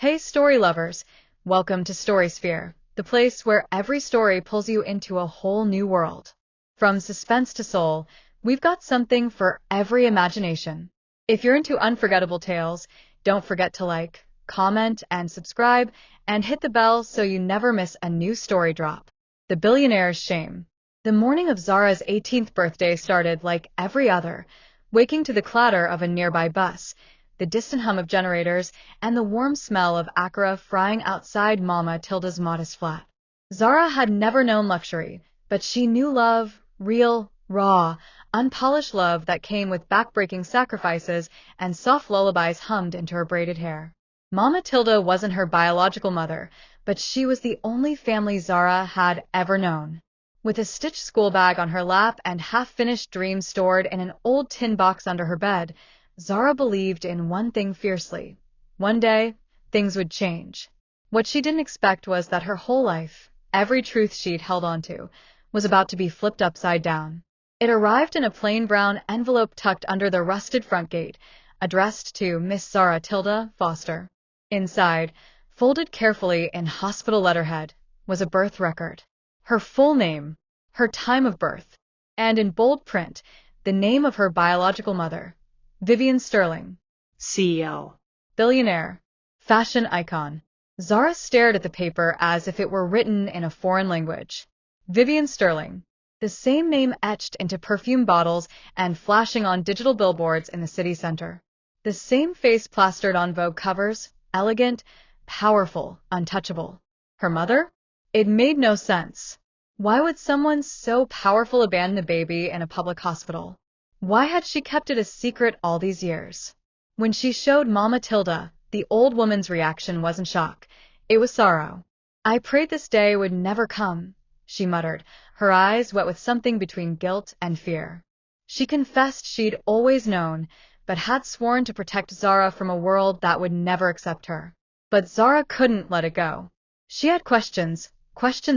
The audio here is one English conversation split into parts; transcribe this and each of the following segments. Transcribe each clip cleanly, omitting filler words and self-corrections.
Hey story lovers, welcome to Storysphere, the place where every story pulls you into a whole new world. From suspense to soul, we've got something for every imagination. If you're into unforgettable tales, don't forget to like, comment, and subscribe, and hit the bell so you never miss a new story drop. The Billionaire's Shame. The morning of Zara's 18th birthday started like every other, waking to the clatter of a nearby bus, the distant hum of generators, and the warm smell of akara frying outside Mama Tilda's modest flat. Zara had never known luxury, but she knew love, real, raw, unpolished love that came with backbreaking sacrifices and soft lullabies hummed into her braided hair. Mama Tilda wasn't her biological mother, but she was the only family Zara had ever known. With a stitched school bag on her lap and half-finished dreams stored in an old tin box under her bed, Zara believed in one thing fiercely. One day, things would change. What she didn't expect was that her whole life, every truth she'd held onto, was about to be flipped upside down. It arrived in a plain brown envelope tucked under the rusted front gate, addressed to Miss Zara Tilda Foster. Inside, folded carefully in hospital letterhead, was a birth record. Her full name, her time of birth, and in bold print, the name of her biological mother, Vivienne Sterling, CEO, billionaire, fashion icon. Zara stared at the paper as if it were written in a foreign language. Vivienne Sterling, the same name etched into perfume bottles and flashing on digital billboards in the city center. The same face plastered on Vogue covers, elegant, powerful, untouchable. Her mother? It made no sense. Why would someone so powerful abandon a baby in a public hospital? Why had she kept it a secret all these years? When she showed Mama Tilda, the old woman's reaction wasn't shock. It was sorrow. "I prayed this day would never come," she muttered, her eyes wet with something between guilt and fear. She confessed she'd always known, but had sworn to protect Zara from a world that would never accept her. But Zara couldn't let it go. She had questions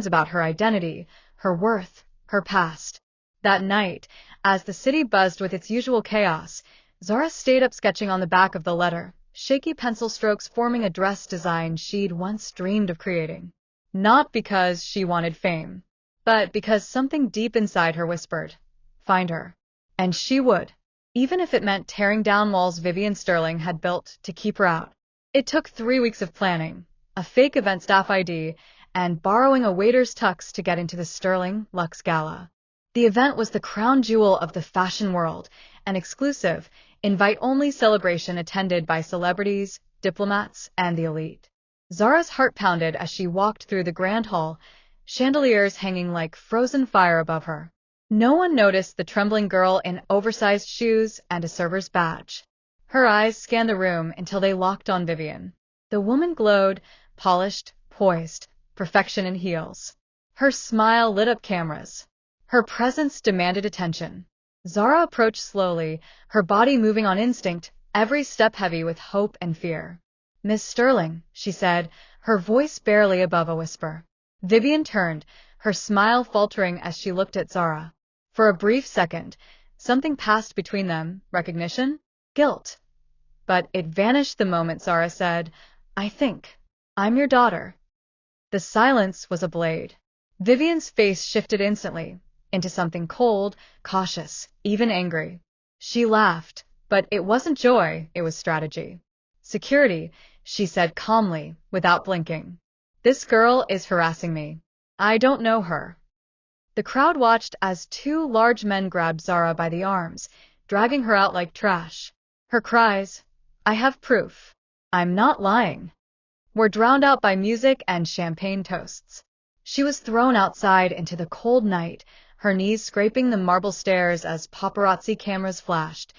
about her identity, her worth, her past. That night, as the city buzzed with its usual chaos, Zara stayed up sketching on the back of the letter, shaky pencil strokes forming a dress design she'd once dreamed of creating. Not because she wanted fame, but because something deep inside her whispered, find her. And she would, even if it meant tearing down walls Vivienne Sterling had built to keep her out. It took 3 weeks of planning, a fake event staff ID, and borrowing a waiter's tux to get into the Sterling Luxe Gala. The event was the crown jewel of the fashion world, an exclusive, invite-only celebration attended by celebrities, diplomats, and the elite. Zara's heart pounded as she walked through the grand hall, chandeliers hanging like frozen fire above her. No one noticed the trembling girl in oversized shoes and a server's badge. Her eyes scanned the room until they locked on Vivienne. The woman glowed, polished, poised, perfection in heels. Her smile lit up cameras. Her presence demanded attention. Zara approached slowly, her body moving on instinct, every step heavy with hope and fear. "Miss Sterling," she said, her voice barely above a whisper. Vivienne turned, her smile faltering as she looked at Zara. For a brief second, something passed between them, recognition, guilt. But it vanished the moment Zara said, "I think I'm your daughter." The silence was a blade. Vivienne's face shifted instantly, into something cold, cautious, even angry. She laughed, but it wasn't joy, it was strategy. "Security," she said calmly, without blinking. "This girl is harassing me. I don't know her." The crowd watched as 2 large men grabbed Zara by the arms, dragging her out like trash. Her cries, "I have proof. I'm not lying," were drowned out by music and champagne toasts. She was thrown outside into the cold night, her knees scraping the marble stairs as paparazzi cameras flashed,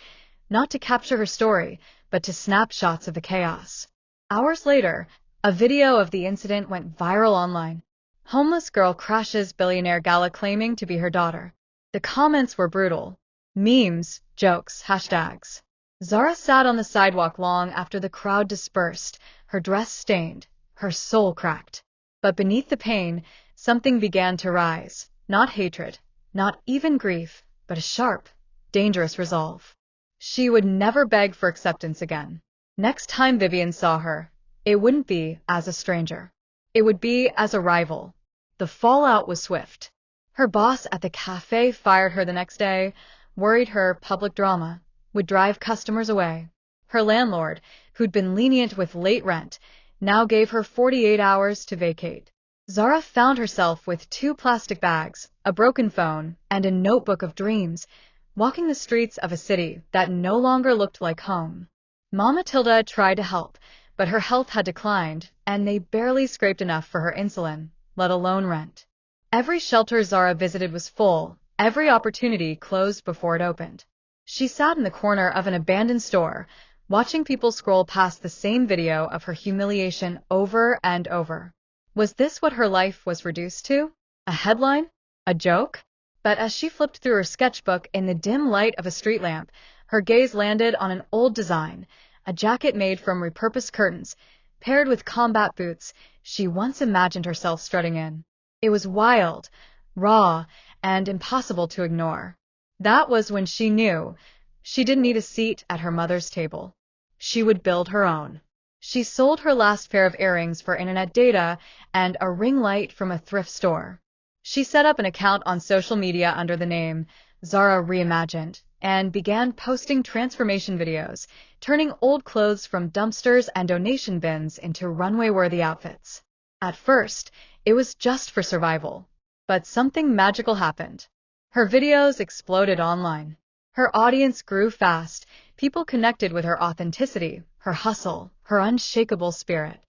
not to capture her story, but to snap shots of the chaos. Hours later, a video of the incident went viral online. Homeless girl crashes billionaire gala claiming to be her daughter. The comments were brutal. Memes, jokes, hashtags. Zara sat on the sidewalk long after the crowd dispersed, her dress stained, her soul cracked. But beneath the pain, something began to rise. Not hatred, not even grief, but a sharp, dangerous resolve. She would never beg for acceptance again. Next time Vivienne saw her, It wouldn't be as a stranger. It would be as a rival. The fallout was swift. Her boss at the cafe fired her the next day, worried her public drama would drive customers away. Her landlord, who'd been lenient with late rent, now gave her 48 hours to vacate. Zara found herself with 2 plastic bags, a broken phone, and a notebook of dreams, walking the streets of a city that no longer looked like home. Mama Tilda tried to help, but her health had declined, and they barely scraped enough for her insulin, let alone rent. Every shelter Zara visited was full, every opportunity closed before it opened. She sat in the corner of an abandoned store, watching people scroll past the same video of her humiliation over and over. Was this what her life was reduced to? A headline? A joke? But as she flipped through her sketchbook in the dim light of a street lamp, her gaze landed on an old design, a jacket made from repurposed curtains, paired with combat boots she once imagined herself strutting in. It was wild, raw, and impossible to ignore. That was when she knew she didn't need a seat at her mother's table. She would build her own. She sold her last pair of earrings for internet data and a ring light from a thrift store. She set up an account on social media under the name Zara Reimagined and began posting transformation videos, turning old clothes from dumpsters and donation bins into runway-worthy outfits. At first, it was just for survival. But something magical happened. Her videos exploded online. Her audience grew fast. People connected with her authenticity, her hustle, her unshakable spirit.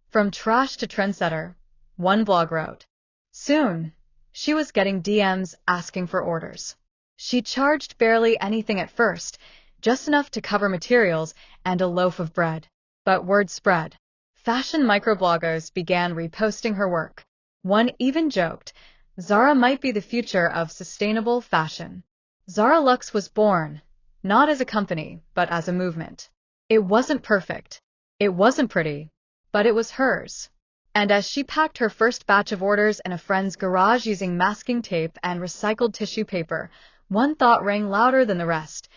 From trash to trendsetter, one blog wrote. Soon, she was getting DMs asking for orders. She charged barely anything at first, just enough to cover materials and a loaf of bread. But word spread. Fashion microbloggers began reposting her work. One even joked, Zara might be the future of sustainable fashion. Zara Luxe was born, not as a company, but as a movement. It wasn't perfect. It wasn't pretty, but it was hers. And as she packed her first batch of orders in a friend's garage using masking tape and recycled tissue paper, one thought rang louder than the rest.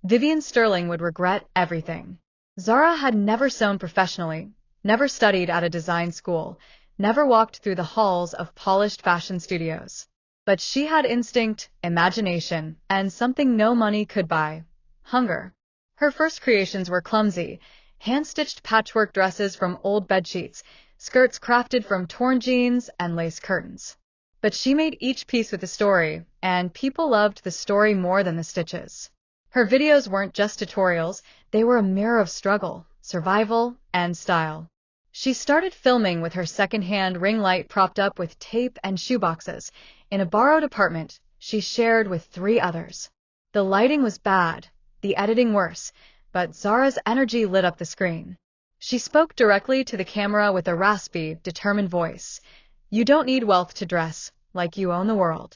Vivienne Sterling would regret everything. Zara had never sewn professionally, never studied at a design school, never walked through the halls of polished fashion studios. But she had instinct, imagination, and something no money could buy: hunger. Her first creations were clumsy, hand-stitched patchwork dresses from old bedsheets, skirts crafted from torn jeans, and lace curtains. But she made each piece with a story, and people loved the story more than the stitches. Her videos weren't just tutorials, they were a mirror of struggle, survival, and style. She started filming with her second-hand ring light propped up with tape and shoeboxes, in a borrowed apartment she shared with 3 others. The lighting was bad, the editing worse, but Zara's energy lit up the screen. She spoke directly to the camera with a raspy, determined voice. You don't need wealth to dress like you own the world.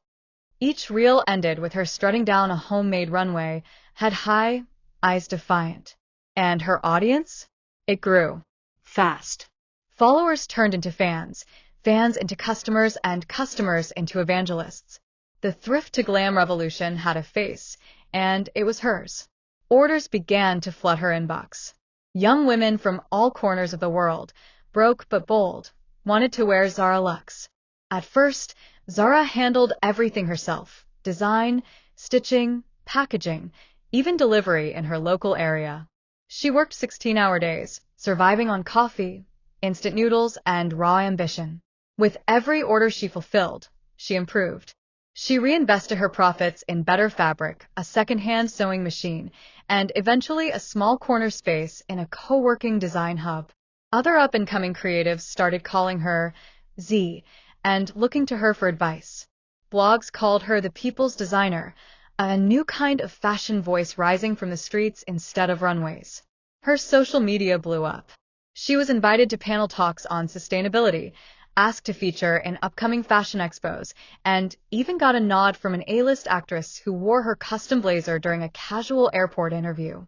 Each reel ended with her strutting down a homemade runway, head high, eyes defiant. And her audience? It grew. Fast. Followers turned into fans, fans into customers, and customers into evangelists. The thrift-to-glam revolution had a face, and it was hers. Orders began to flood her inbox. Young women from all corners of the world, broke but bold, wanted to wear Zara Luxe. At first, Zara handled everything herself: design, stitching, packaging, even delivery in her local area. She worked 16-hour days, surviving on coffee, instant noodles, and raw ambition. With every order she fulfilled, she improved. She reinvested her profits in better fabric, a second-hand sewing machine, and eventually a small corner space in a co-working design hub. Other up-and-coming creatives started calling her Z and looking to her for advice. Blogs called her the people's designer, a new kind of fashion voice rising from the streets instead of runways. Her social media blew up. She was invited to panel talks on sustainability, asked to feature in upcoming fashion expos, and even got a nod from an A-list actress who wore her custom blazer during a casual airport interview.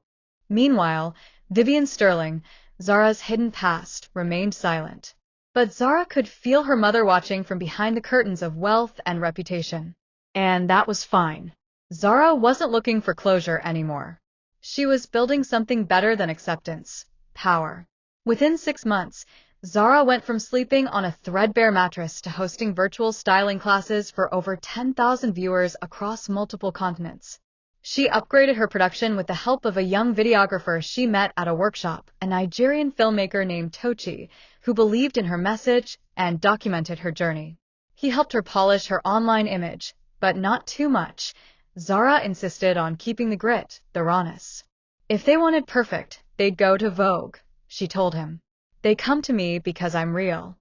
Meanwhile, Vivienne Sterling, Zara's hidden past, remained silent. But Zara could feel her mother watching from behind the curtains of wealth and reputation. And that was fine. Zara wasn't looking for closure anymore. She was building something better than acceptance: power. Within 6 months, Zara went from sleeping on a threadbare mattress to hosting virtual styling classes for over 10,000 viewers across multiple continents. She upgraded her production with the help of a young videographer she met at a workshop, a Nigerian filmmaker named Tochi, who believed in her message and documented her journey. He helped her polish her online image, but not too much. Zara insisted on keeping the grit, the rawness. If they wanted perfect, they'd go to Vogue, she told him. They come to me because I'm real.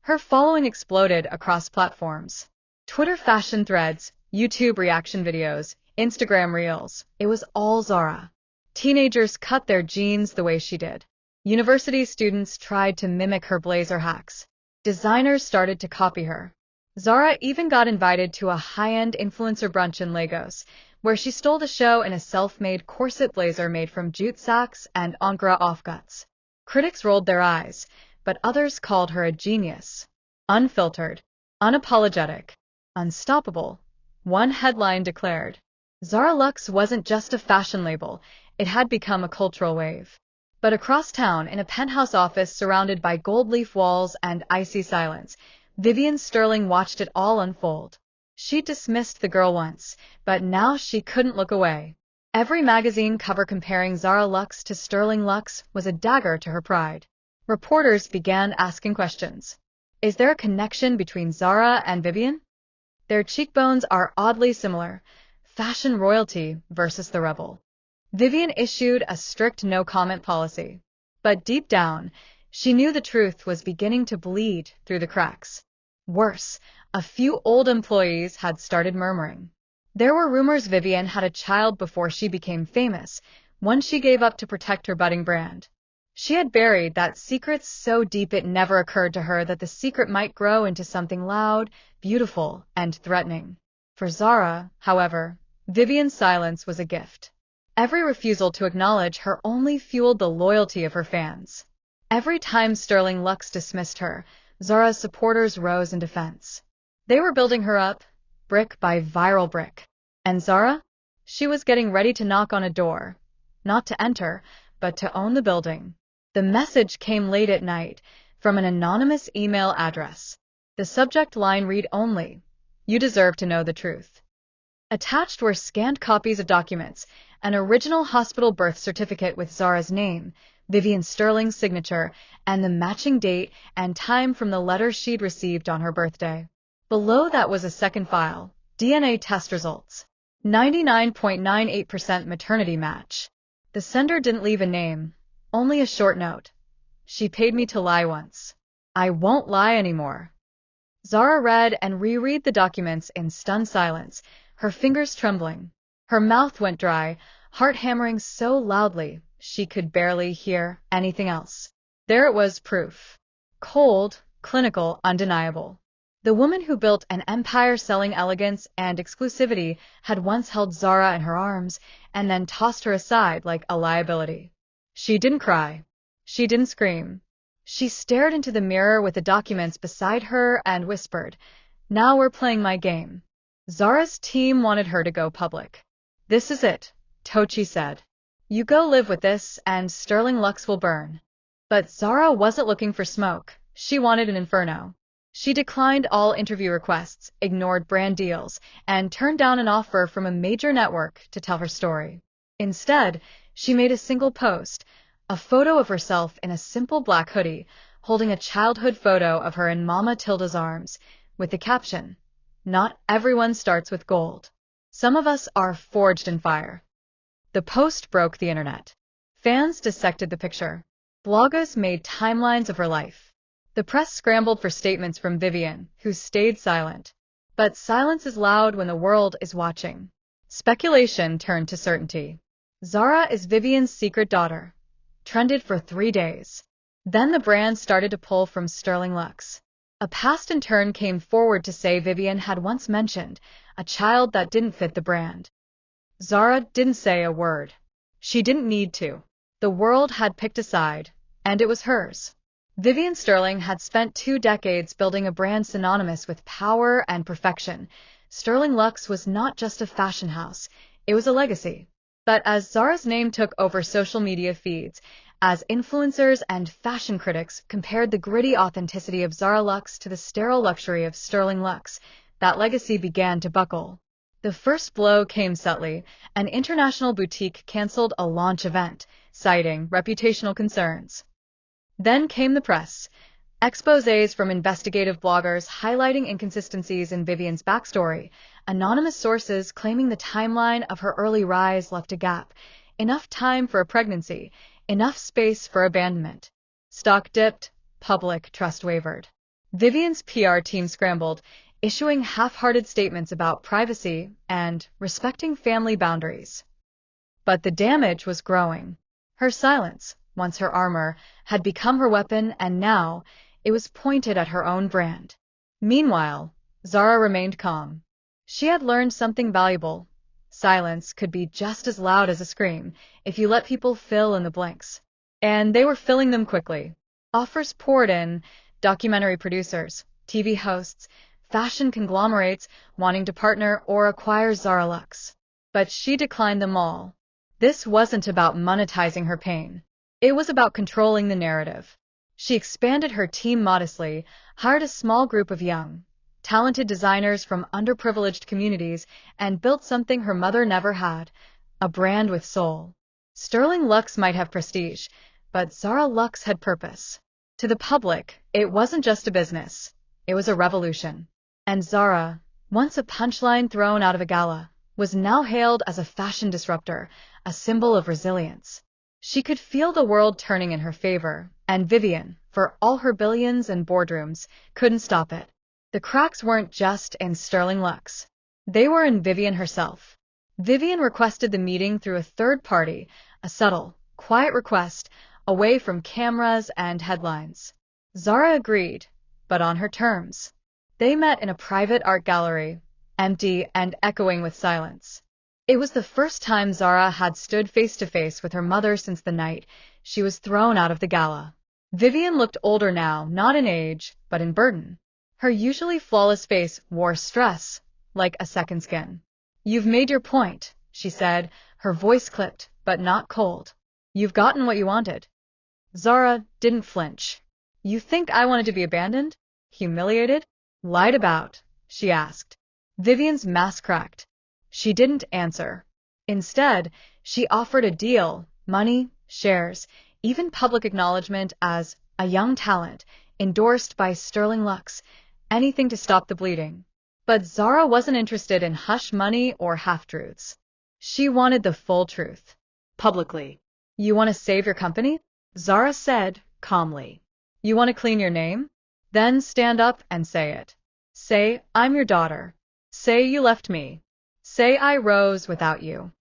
Her following exploded across platforms. Twitter fashion threads, YouTube reaction videos, Instagram reels. It was all Zara. Teenagers cut their jeans the way she did. University students tried to mimic her blazer hacks. Designers started to copy her. Zara even got invited to a high-end influencer brunch in Lagos, where she stole the show in a self-made corset blazer made from jute sacks and Ankara offcuts. Critics rolled their eyes, but others called her a genius. Unfiltered, unapologetic, unstoppable. One headline declared, Zara Luxe wasn't just a fashion label, it had become a cultural wave. But across town, in a penthouse office surrounded by gold leaf walls and icy silence, Vivienne Sterling watched it all unfold. She dismissed the girl once, but now she couldn't look away. Every magazine cover comparing Zara Luxe to Sterling Luxe was a dagger to her pride. Reporters began asking questions. Is there a connection between Zara and Vivienne? Their cheekbones are oddly similar. Fashion royalty versus the rebel. Vivienne issued a strict no-comment policy. But deep down, she knew the truth was beginning to bleed through the cracks. Worse, a few old employees had started murmuring. There were rumors Vivienne had a child before she became famous, one she gave up to protect her budding brand. She had buried that secret so deep it never occurred to her that the secret might grow into something loud, beautiful, and threatening. For Zara, however, Vivienne's silence was a gift. Every refusal to acknowledge her only fueled the loyalty of her fans. Every time Sterling Luxe dismissed her, Zara's supporters rose in defense. They were building her up, brick by viral brick. And Zara? She was getting ready to knock on a door. Not to enter, but to own the building. The message came late at night, from an anonymous email address. The subject line read only, "You deserve to know the truth." Attached were scanned copies of documents, an original hospital birth certificate with Zara's name, Vivienne Sterling's signature, and the matching date and time from the letter she'd received on her birthday. Below that was a second file, DNA test results. 99.98% maternity match. The sender didn't leave a name, only a short note. She paid me to lie once. I won't lie anymore. Zara read and reread the documents in stunned silence, her fingers trembling. Her mouth went dry, heart hammering so loudly she could barely hear anything else. There it was, proof. Cold, clinical, undeniable. The woman who built an empire selling elegance and exclusivity had once held Zara in her arms and then tossed her aside like a liability. She didn't cry. She didn't scream. She stared into the mirror with the documents beside her and whispered, "Now we're playing my game." Zara's team wanted her to go public. "This is it," Tochi said. "You go live with this and Sterling Luxe will burn." But Zara wasn't looking for smoke. She wanted an inferno. She declined all interview requests, ignored brand deals, and turned down an offer from a major network to tell her story. Instead, she made a single post, a photo of herself in a simple black hoodie, holding a childhood photo of her in Mama Tilda's arms, with the caption, "Not everyone starts with gold. Some of us are forged in fire." The post broke the internet. Fans dissected the picture. Bloggers made timelines of her life. The press scrambled for statements from Vivienne, who stayed silent. But silence is loud when the world is watching. Speculation turned to certainty. Zara is Vivienne's secret daughter. Trended for 3 days. Then the brand started to pull from Sterling Luxe. A past intern came forward to say Vivienne had once mentioned a child that didn't fit the brand. Zara didn't say a word. She didn't need to. The world had picked a side, and it was hers. Vivienne Sterling had spent 2 decades building a brand synonymous with power and perfection. Sterling Luxe was not just a fashion house, it was a legacy. But as Zara's name took over social media feeds, as influencers and fashion critics compared the gritty authenticity of Zara Luxe to the sterile luxury of Sterling Luxe, that legacy began to buckle. The first blow came subtly. An international boutique canceled a launch event, citing reputational concerns. Then came the press. Exposés from investigative bloggers highlighting inconsistencies in Vivienne's backstory, anonymous sources claiming the timeline of her early rise left a gap, enough time for a pregnancy, enough space for abandonment. Stock dipped, public trust wavered. Vivienne's PR team scrambled, issuing half-hearted statements about privacy and respecting family boundaries. But the damage was growing. Her silence, once her armor, had become her weapon, and now it was pointed at her own brand. Meanwhile, Zara remained calm. She had learned something valuable. Silence could be just as loud as a scream if you let people fill in the blanks. And they were filling them quickly. Offers poured in, documentary producers, TV hosts, fashion conglomerates wanting to partner or acquire Zara Luxe. But she declined them all. This wasn't about monetizing her pain. It was about controlling the narrative. She expanded her team modestly, hired a small group of young, talented designers from underprivileged communities, and built something her mother never had, a brand with soul. Sterling Luxe might have prestige, but Zara Luxe had purpose. To the public, it wasn't just a business. It was a revolution. And Zara, once a punchline thrown out of a gala, was now hailed as a fashion disruptor, a symbol of resilience. She could feel the world turning in her favor, and Vivienne, for all her billions and boardrooms, couldn't stop it. The cracks weren't just in Sterling Luxe. They were in Vivienne herself. Vivienne requested the meeting through a third party, a subtle, quiet request, away from cameras and headlines. Zara agreed, but on her terms. They met in a private art gallery, empty and echoing with silence. It was the first time Zara had stood face-to-face with her mother since the night she was thrown out of the gala. Vivienne looked older now, not in age, but in burden. Her usually flawless face wore stress, like a second skin. "You've made your point," she said, her voice clipped, but not cold. "You've gotten what you wanted." Zara didn't flinch. "You think I wanted to be abandoned? Humiliated? Lied about?" she asked. Vivienne's mask cracked. She didn't answer. Instead, she offered a deal, money, shares, even public acknowledgement as a young talent, endorsed by Sterling Luxe, anything to stop the bleeding. But Zara wasn't interested in hush money or half-truths. She wanted the full truth. Publicly. "You want to save your company?" Zara said, calmly. "You want to clean your name? Then stand up and say it. Say, I'm your daughter. Say you left me. Say I rose without you."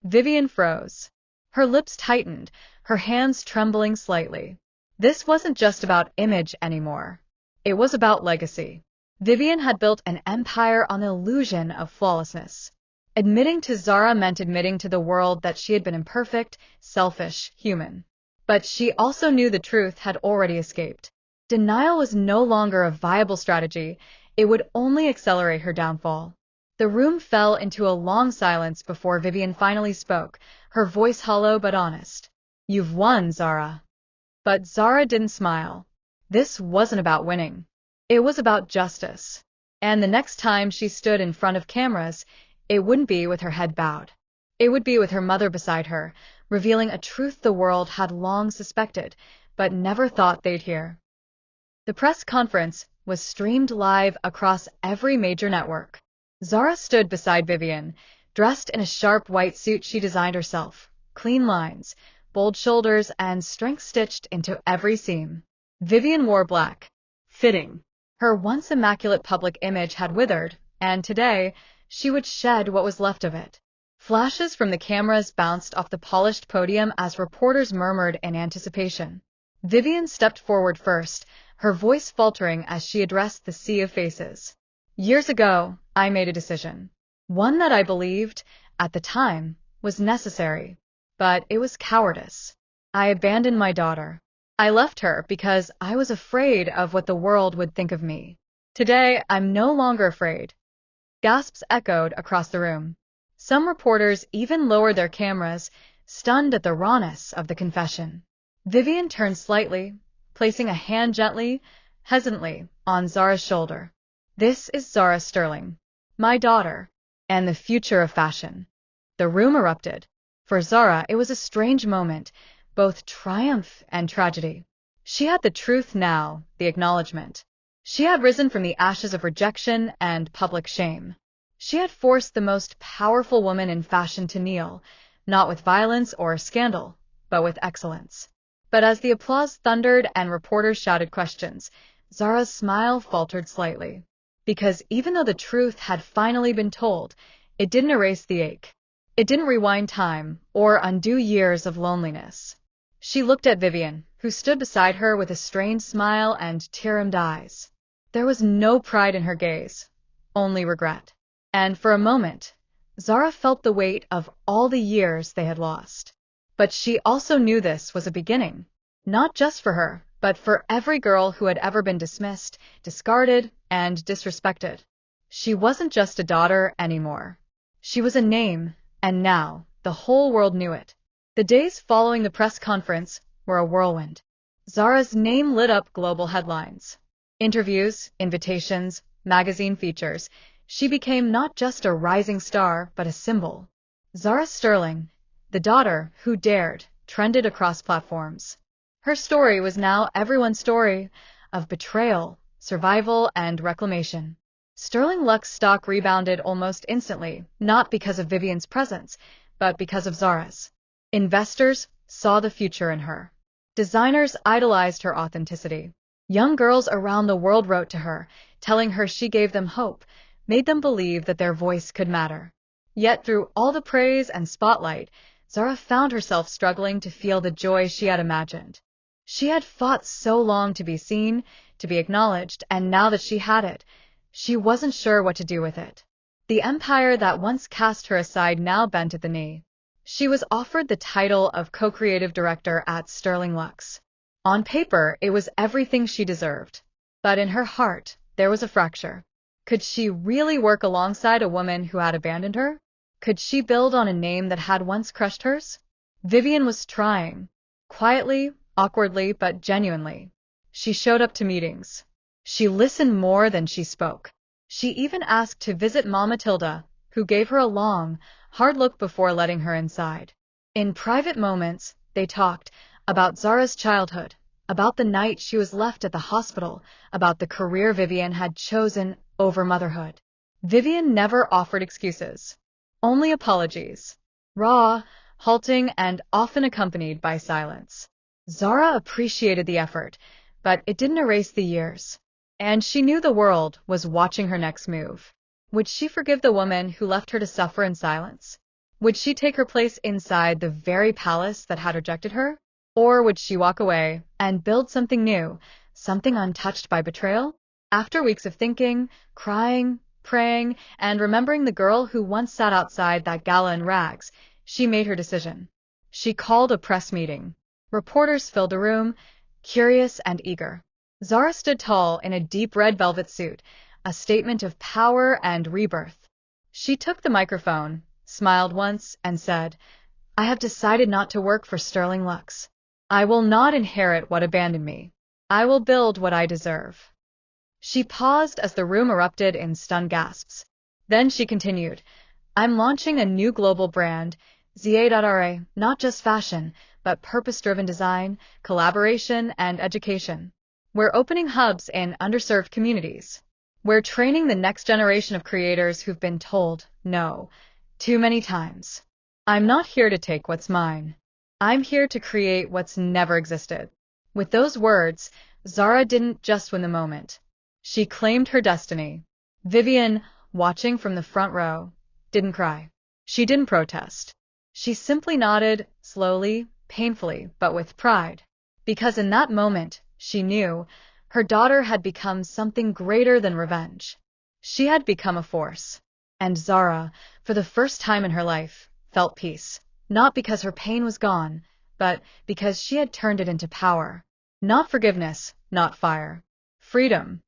Vivienne froze. Her lips tightened, her hands trembling slightly. This wasn't just about image anymore. It was about legacy. Vivienne had built an empire on the illusion of flawlessness. Admitting to Zara meant admitting to the world that she had been imperfect, selfish, human. But she also knew the truth had already escaped. Denial was no longer a viable strategy. It would only accelerate her downfall. The room fell into a long silence before Vivienne finally spoke, her voice hollow but honest. "You've won, Zara." But Zara didn't smile. This wasn't about winning. It was about justice. And the next time she stood in front of cameras, it wouldn't be with her head bowed. It would be with her mother beside her, revealing a truth the world had long suspected, but never thought they'd hear. The press conference was streamed live across every major network. Zara stood beside Vivienne, dressed in a sharp white suit she designed herself, clean lines, bold shoulders, and strength stitched into every seam. Vivienne wore black. Fitting. Her once immaculate public image had withered, and today she would shed what was left of it. Flashes from the cameras bounced off the polished podium as reporters murmured in anticipation. Vivienne stepped forward first, her voice faltering as she addressed the sea of faces. "Years ago, I made a decision. One that I believed, at the time, was necessary. But it was cowardice. I abandoned my daughter. I left her because I was afraid of what the world would think of me. Today, I'm no longer afraid." Gasps echoed across the room. Some reporters even lowered their cameras, stunned at the rawness of the confession. Vivienne turned slightly, placing a hand gently, hesitantly, on Zara's shoulder. This is Zara Sterling, my daughter, and the future of fashion. The room erupted. For Zara, it was a strange moment, both triumph and tragedy. She had the truth now, the acknowledgement. She had risen from the ashes of rejection and public shame. She had forced the most powerful woman in fashion to kneel, not with violence or scandal, but with excellence. But as the applause thundered and reporters shouted questions, Zara's smile faltered slightly. Because even though the truth had finally been told, it didn't erase the ache. It didn't rewind time or undo years of loneliness. She looked at Vivienne, who stood beside her with a strained smile and tear-rimmed eyes. There was no pride in her gaze, only regret. And for a moment, Zara felt the weight of all the years they had lost. But she also knew this was a beginning, not just for her, but for every girl who had ever been dismissed, discarded, and disrespected. She wasn't just a daughter anymore. She was a name, and now the whole world knew it. The days following the press conference were a whirlwind. Zara's name lit up global headlines. Interviews, invitations, magazine features. She became not just a rising star, but a symbol. Zara Sterling, the daughter who dared, trended across platforms. Her story was now everyone's story of betrayal, survival, and reclamation. Sterling Luxe stock rebounded almost instantly, not because of Vivienne's presence, but because of Zara's. Investors saw the future in her. Designers idolized her authenticity. Young girls around the world wrote to her, telling her she gave them hope, made them believe that their voice could matter. Yet through all the praise and spotlight, Zara found herself struggling to feel the joy she had imagined. She had fought so long to be seen, to be acknowledged, and now that she had it, she wasn't sure what to do with it. The empire that once cast her aside now bent at the knee. She was offered the title of co-creative director at Sterling Luxe. On paper, it was everything she deserved. But in her heart, there was a fracture. Could she really work alongside a woman who had abandoned her? Could she build on a name that had once crushed hers? Vivienne was trying. Quietly, awkwardly, but genuinely. She showed up to meetings. She listened more than she spoke. She even asked to visit Mama Tilda, who gave her a long, hard look before letting her inside. In private moments, they talked about Zara's childhood, about the night she was left at the hospital, about the career Vivienne had chosen over motherhood. Vivienne never offered excuses, only apologies. Raw, halting, and often accompanied by silence. Zara appreciated the effort, but it didn't erase the years. And she knew the world was watching her next move. Would she forgive the woman who left her to suffer in silence? Would she take her place inside the very palace that had rejected her? Or would she walk away and build something new, something untouched by betrayal? After weeks of thinking, crying, praying, and remembering the girl who once sat outside that gala in rags, she made her decision. She called a press meeting. Reporters filled the room, curious and eager. Zara stood tall in a deep red velvet suit, a statement of power and rebirth. She took the microphone, smiled once, and said, "I have decided not to work for Sterling Luxe. I will not inherit what abandoned me. I will build what I deserve." She paused as the room erupted in stunned gasps. Then she continued, "I'm launching a new global brand, Zara, not just fashion, but purpose-driven design, collaboration, and education. We're opening hubs in underserved communities. We're training the next generation of creators who've been told no too many times. I'm not here to take what's mine. I'm here to create what's never existed." With those words, Zara didn't just win the moment. She claimed her destiny. Vivienne, watching from the front row, didn't cry. She didn't protest. She simply nodded, slowly, painfully, but with pride. Because in that moment, she knew, her daughter had become something greater than revenge. She had become a force. And Zara, for the first time in her life, felt peace. Not because her pain was gone, but because she had turned it into power. Not forgiveness, not fire. Freedom.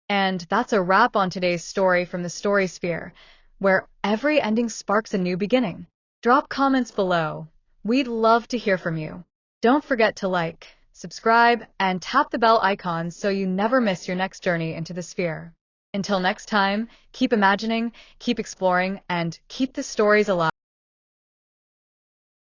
And that's a wrap on today's story from the Story Sphere, where every ending sparks a new beginning. Drop comments below. We'd love to hear from you. Don't forget to like, subscribe, and tap the bell icon so you never miss your next journey into the sphere. Until next time, keep imagining, keep exploring, and keep the stories alive.